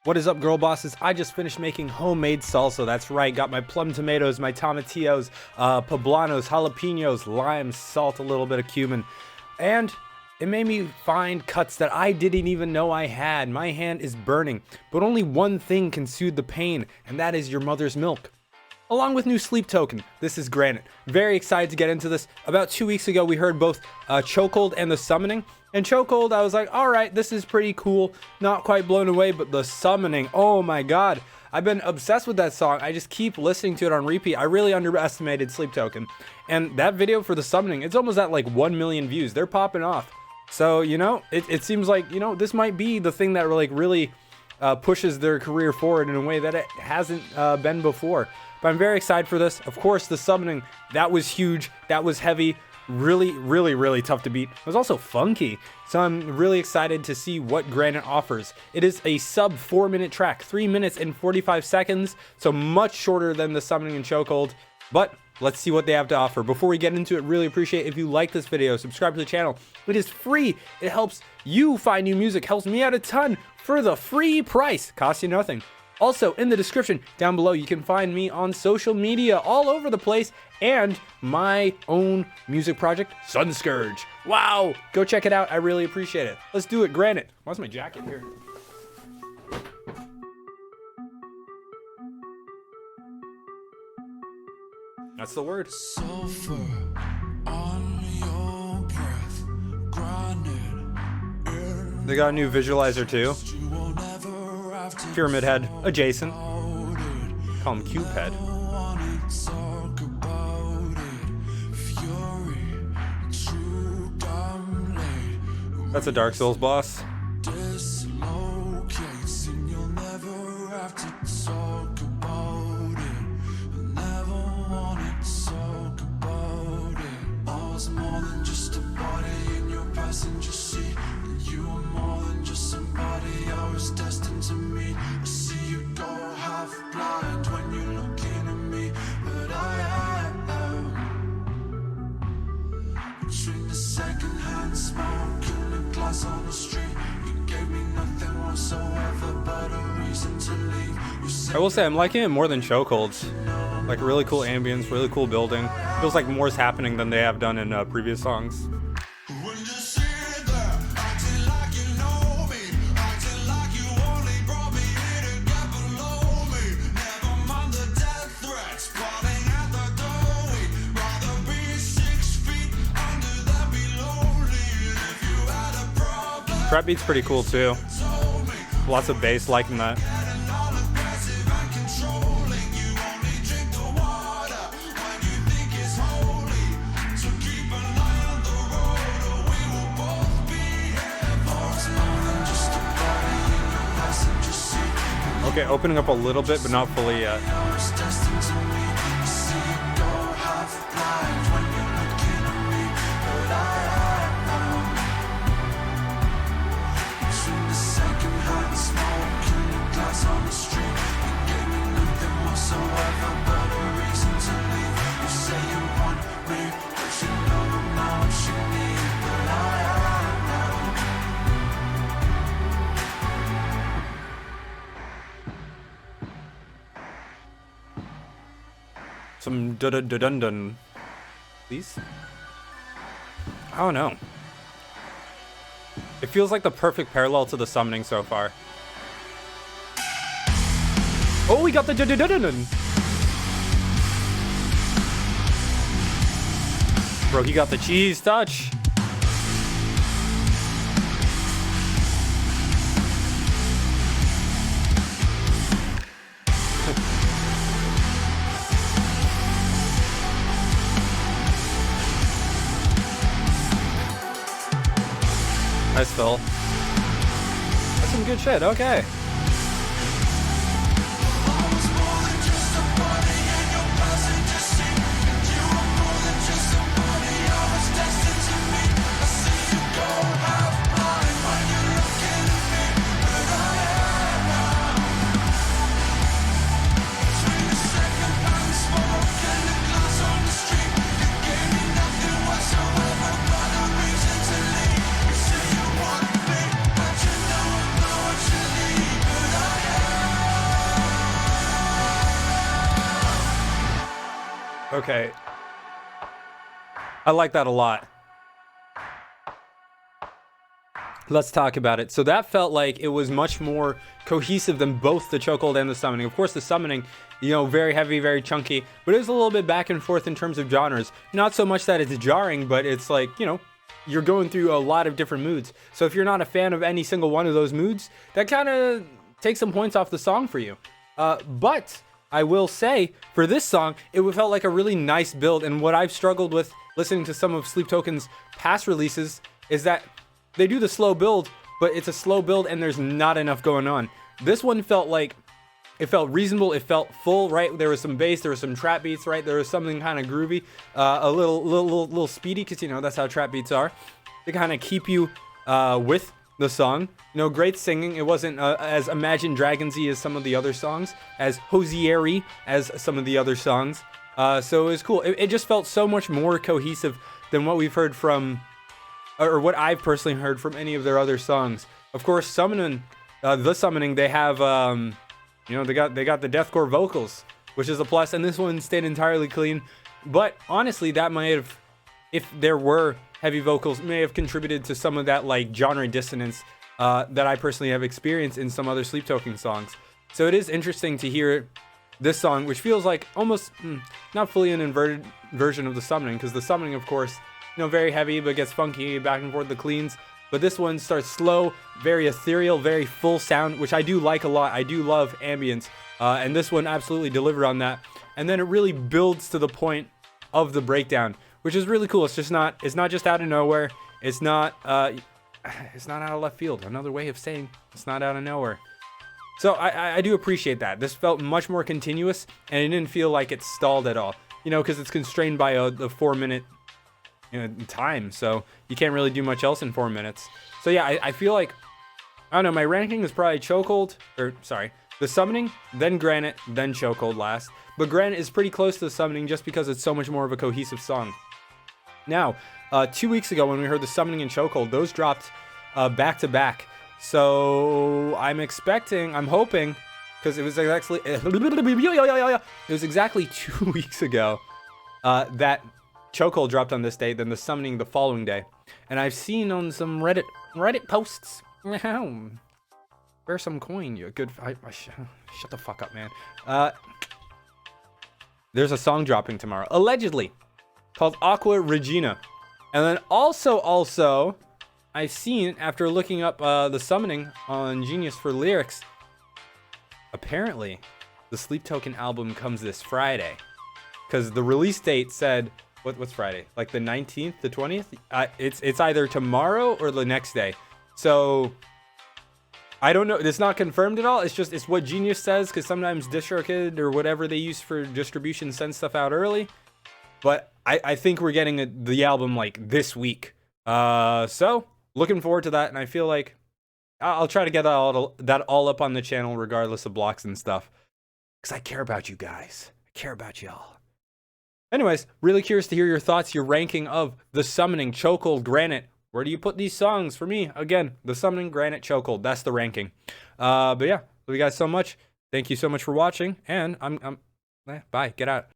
What is up, girl bosses? I just finished making homemade salsa. That's right, got my plum tomatoes, my tomatillos, poblanos, jalapenos, lime, salt, a little bit of cumin, and it made me find cuts that I didn't even know I had. My hand is burning, but only one thing can soothe the pain, and that is your mother's milk. Along with new sleep token. This is Granite. Very excited to get into this. About 2 weeks ago, we heard both Chokehold and the Summoning. And Chokehold, I was like, all right, this is pretty cool. Not quite blown away, but the Summoning, oh my god. I've been obsessed with that song. I just keep listening to it on repeat. I really underestimated Sleep Token. And that video for the Summoning, it's almost at like 1 million views. They're popping off. So, you know, it seems like, you know, this might be the thing that like really pushes their career forward in a way that it hasn't been before. But I'm very excited for this. Of course, the Summoning, that was huge. That was heavy. Really tough to beat. It was also funky. So I'm really excited to see what Granite offers. It is a sub 4-minute track, 3 minutes and 45 seconds. So much shorter than the Summoning and Chokehold. But let's see what they have to offer. Before we get into it, really appreciate if you like this video, subscribe to the channel. It is free. It helps you find new music, helps me out a ton for the free price. Costs you nothing. Also, in the description down below, you can find me on social media all over the place and my own music project, Sunscourge. Wow, go check it out. I really appreciate it. Let's do it, Granite. Why's my jacket here? That's the word. Sulfur on your breath, granite. They got a new visualizer too. Pyramid head adjacent. Call him Cube Head. That's a Dark Souls boss. On the street, you gave me nothing whatsoever but a reason to leave. I will say I'm liking it more than Chokehold's. Like really cool ambience, really cool building. Feels like more is happening than they have done in previous songs. Trap beat's pretty cool too. Lots of bass, liking that. Okay, opening up a little bit, but not fully yet. Some dun-dun-dun-dun. Please? I don't know. It feels like the perfect parallel to the Summoning so far. Oh, we got the dun-dun-dun-dun-dun. Bro, he got the cheese touch. Nice, Phil. That's some good shit, okay. Leave. Okay. I like that a lot. Let's talk about it. So that felt like it was much more cohesive than both the chokehold and the summoning. Of course, the summoning, you know, very heavy, very chunky, but it was a little bit back and forth in terms of genres. Not so much that it's jarring, but it's like, you know, you're going through a lot of different moods. So if you're not a fan of any single one of those moods, that kind of takes some points off the song for you. But I will say, for this song, it felt like a really nice build. And what I've struggled with listening to some of Sleep Token's past releases is that they do the slow build, but it's a slow build and there's not enough going on. This one felt like, it felt reasonable, it felt full, right? There was some bass, there was some trap beats, right? There was something kind of groovy, a little speedy, because, you know, that's how trap beats are. To kind of keep you with the song. You know, great singing. It wasn't as Imagine Dragonsy as some of the other songs, as hosiery as some of the other songs. So it was cool. It just felt so much more cohesive than what we've heard from, or what I've personally heard from any of their other songs. Of course, Summoning, the Summoning, they have, you know, they got the deathcore vocals, which is a plus, and this one stayed entirely clean. But honestly, that might have, if there were heavy vocals, may have contributed to some of that like genre dissonance that I personally have experienced in some other Sleep Token songs. So it is interesting to hear this song, which feels like almost not fully an inverted version of the Summoning, because the Summoning, of course, you know, very heavy, but gets funky back and forth, the cleans. But this one starts slow, very ethereal, very full sound, which I do like a lot. I do love ambience, and this one absolutely delivered on that. And then it really builds to the point of the breakdown, which is really cool. It's not just out of nowhere. It's not out of left field. Another way of saying it's not out of nowhere. So I do appreciate that. This felt much more continuous, and it didn't feel like it stalled at all. You know, because it's constrained by the 4-minute, you know, time, so you can't really do much else in 4 minutes. So yeah, I feel like, I don't know, my ranking is probably Chokehold, or sorry, the Summoning, then Granite, then Chokehold last. But Granite is pretty close to the Summoning just because it's so much more of a cohesive song. Now, 2 weeks ago when we heard the Summoning and Chokehold, those dropped back to back. So I'm hoping, because it was exactly 2 weeks ago that Chokehold dropped on this day, then the Summoning the following day. And I've seen on some Reddit posts, bear some coin, you good. Shut the fuck up, man. There's a song dropping tomorrow, allegedly, called Aqua Regina. And then also, I've seen, after looking up the Summoning on Genius for lyrics, apparently the Sleep Token album comes this Friday, because the release date said, what's Friday? Like the 19th, the 20th? It's either tomorrow or the next day. So I don't know. It's not confirmed at all. It's what Genius says, because sometimes DistroKid or whatever they use for distribution sends stuff out early. But I think we're getting the album like this week. So looking forward to that, and I feel like I'll try to get that all up on the channel regardless of blocks and stuff, because I care about you guys. I care about y'all. Anyways, really curious to hear your thoughts, your ranking of the Summoning, Chokehold, Granite. Where do you put these songs? For me, again, the Summoning, Granite, Chokehold. That's the ranking. But yeah, love you guys so much. Thank you so much for watching, and bye. Get out.